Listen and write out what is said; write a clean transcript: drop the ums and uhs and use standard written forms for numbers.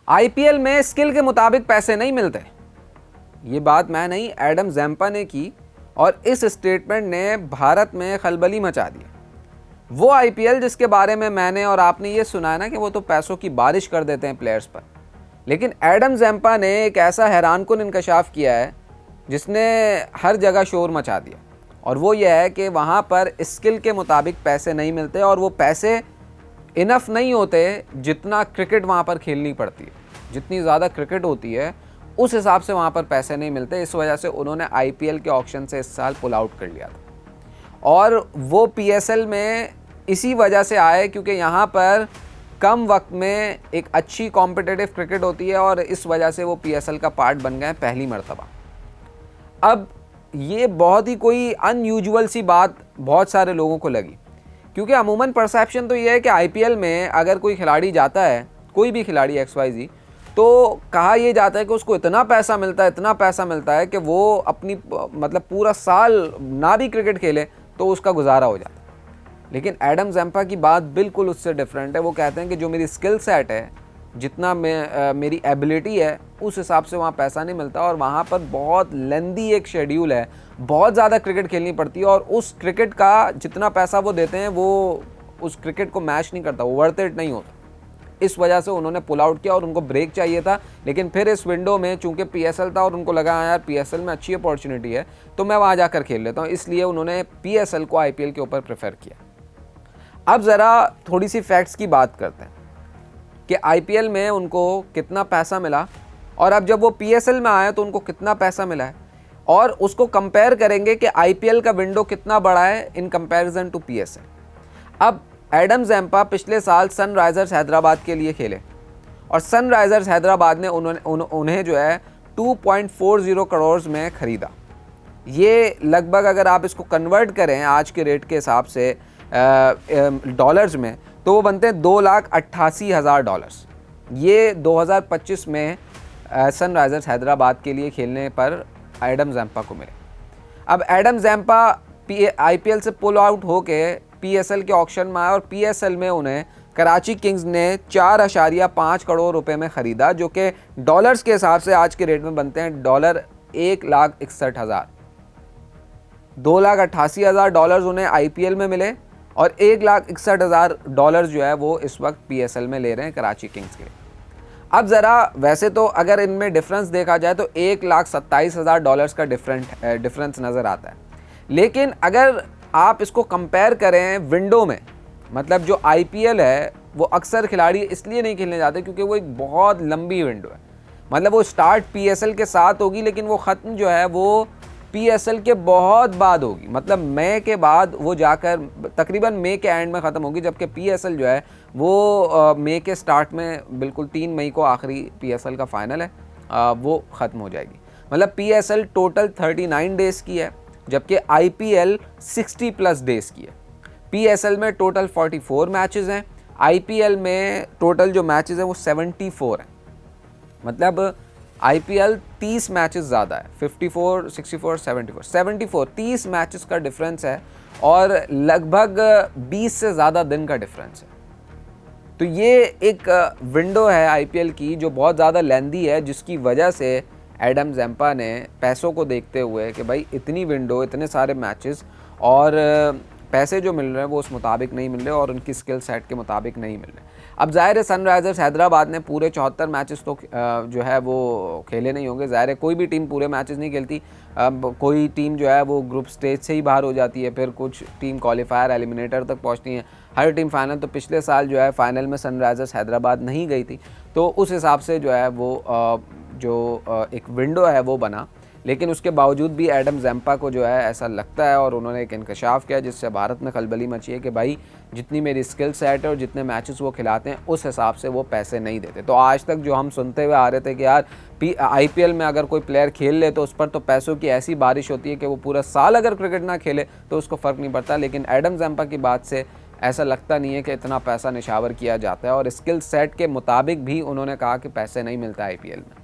IPL में skill के मुताबिक पैसे नहीं मिलते। ये बात मैं नहीं, एडम ज़ैम्पा ने की और इस स्टेटमेंट ने भारत में खलबली मचा दी। वो आईपीएल जिसके बारे में मैंने और आपने ये सुना है ना कि वो तो पैसों की बारिश कर देते हैं प्लेयर्स पर, लेकिन एडम ज़ैम्पा ने एक ऐसा हैरानकुन इंकशाफ किया है जिसने हर जगह शोर मचा दिया, और वो ये है कि वहाँ पर स्किल के मुताबिक पैसे नहीं मिलते और वो पैसे इनफ नहीं होते जितना क्रिकेट वहाँ पर खेलनी पड़ती है। जितनी ज़्यादा क्रिकेट होती है उस हिसाब से वहाँ पर पैसे नहीं मिलते। इस वजह से उन्होंने आईपीएल के ऑक्शन से इस साल पुल आउट कर लिया था, और वो पीएसएल में इसी वजह से आए क्योंकि यहाँ पर कम वक्त में एक अच्छी कॉम्पिटिटिव क्रिकेट होती है, और इस वजह से वो पीएसएल का पार्ट बन गए पहली मर्तबा। अब ये बहुत ही कोई अनयूजुअल सी बात बहुत सारे लोगों को लगी, क्योंकि अमूमन परसेप्शन तो ये है कि आईपीएल में अगर कोई खिलाड़ी जाता है, कोई भी खिलाड़ी XYZ, तो कहा यह जाता है कि उसको इतना पैसा मिलता है कि वो अपनी मतलब पूरा साल ना भी क्रिकेट खेले तो उसका गुजारा हो जाता है। लेकिन एडम ज़ैम्पा की बात बिल्कुल उससे डिफरेंट है। वो कहते हैं कि जो मेरी स्किल सेट है, जितना मेरी एबिलिटी है, उस हिसाब से वहाँ पैसा नहीं मिलता, और वहाँ पर बहुत लेंदी एक शेड्यूल है, बहुत ज़्यादा क्रिकेट खेलनी पड़ती है, और उस क्रिकेट का जितना पैसा वो देते हैं वो उस क्रिकेट को मैच नहीं करता, वो वर्थ इट नहीं होता। इस वजह से उन्होंने पुल आउट किया और उनको ब्रेक चाहिए था। लेकिन फिर इस विंडो में चूंकि पीएसएल था और उनको लगा यार पीएसएल में अच्छी अपॉर्चुनिटी है तो मैं वहाँ जाकर खेल लेता हूँ, इसलिए उन्होंने पीएसएल को आईपीएल के ऊपर प्रेफर किया। अब ज़रा थोड़ी सी फैक्ट्स की बात करते हैं कि आईपीएल में उनको कितना पैसा मिला, और अब जब वो पीएसएल में आए तो उनको कितना पैसा मिला है, और उसको कंपेयर करेंगे कि आईपीएल का विंडो कितना बड़ा है इन कंपैरिजन टू पीएसएल। अब एडम ज़ैम्पा पिछले साल सनराइज़र्स हैदराबाद के लिए खेले, और सनराइज़र्स हैदराबाद ने उन्हें जो है 2.40 करोड़ में ख़रीदा। ये लगभग अगर आप इसको कन्वर्ट करें आज के रेट के हिसाब से डॉलर्स में, तो वो बनते हैं $2,88,000। ये 2025 में सनराइज़र्स हैदराबाद के लिए खेलने पर एडम ज़ैम्पा को मिले। अब एडम ज़ैम्पा आईपीएल से पुल आउट होके पीएसएल के ऑक्शन में आया, और पीएसएल में उन्हें कराची किंग्स ने 4.5 करोड़ रुपए में ख़रीदा, जो कि डॉलर्स के हिसाब से आज के रेट में बनते हैं $1,61,000। $2,88,000 उन्हें आईपीएल में मिले, और $1,61,000 जो है वो इस वक्त पीएसएल में ले रहे हैं कराची किंग्स के। अब ज़रा वैसे तो अगर इनमें डिफरेंस देखा जाए तो $1,27,000 का डिफरेंस नज़र आता है, लेकिन अगर आप इसको कंपेयर करें विंडो में, मतलब जो आईपीएल है वो अक्सर खिलाड़ी इसलिए नहीं खेलने जाते क्योंकि वो एक बहुत लंबी विंडो है। मतलब वो स्टार्ट पीएसएल के साथ होगी, लेकिन वो ख़त्म जो है वो पीएसएल के बहुत बाद होगी, मतलब मई के बाद वो जाकर तकरीबन मई के एंड में ख़त्म होगी, जबकि पीएसएल जो है वो मई के स्टार्ट में बिल्कुल 3 मई को आखिरी पीएसएल का फाइनल है, वो ख़त्म हो जाएगी। मतलब पीएसएल टोटल 39 डेज़ की है, जबकि आईपीएल 60+ डेज़ की है। पीएसएल में टोटल 44 मैचेस हैं, आईपीएल में टोटल जो मैचेस हैं वो 74 हैं। मतलब आईपीएल 30 मैचेस ज़्यादा है, 54, 64, 74, 30 मैचेस का डिफरेंस है, और लगभग 20 से ज़्यादा दिन का डिफरेंस है। तो ये एक विंडो है आईपीएल की जो बहुत ज़्यादा लेंदी है, जिसकी वजह से एडम ज़ैम्पा ने पैसों को देखते हुए कि भाई इतनी विंडो, इतने सारे मैचेस, और पैसे जो मिल रहे हैं वो उस मुताबिक नहीं मिल रहे और उनकी स्किल सेट के मुताबिक नहीं मिल रहे। अब ज़ाहिर है सनराइज़र्स हैदराबाद ने पूरे 74 मैचेस तो जो है वो खेले नहीं होंगे। ज़ाहिर है कोई भी टीम पूरे मैचेस नहीं खेलती। अब कोई टीम जो है वो ग्रुप स्टेज से ही बाहर हो जाती है, फिर कुछ टीम क्वालिफायर एलिमिनेटर तक पहुंचती हैं, हर टीम फाइनल। तो पिछले साल जो है फाइनल में सनराइज़र्स हैदराबाद नहीं गई थी, तो उस हिसाब से जो है वो एक विंडो है वो बना। लेकिन उसके बावजूद भी एडम ज़ैम्पा को जो है ऐसा लगता है, और उन्होंने एक इंकशाफ किया जिससे भारत में खलबली मची है कि भाई जितनी मेरी स्किल सेट है और जितने मैचेस वो खिलाते हैं उस हिसाब से वो पैसे नहीं देते। तो आज तक जो हम सुनते हुए आ रहे थे कि यार आईपीएल में अगर कोई प्लेयर खेल ले तो उस पर तो पैसों की ऐसी बारिश होती है कि वो पूरा साल अगर क्रिकेट ना खेले तो उसको फ़र्क नहीं पड़ता। लेकिन एडम ज़ैम्पा की बात से ऐसा लगता नहीं है कि इतना पैसा निशावर किया जाता है, और स्किल सेट के मुताबिक भी उन्होंने कहा कि पैसे नहीं मिलता आईपीएल में।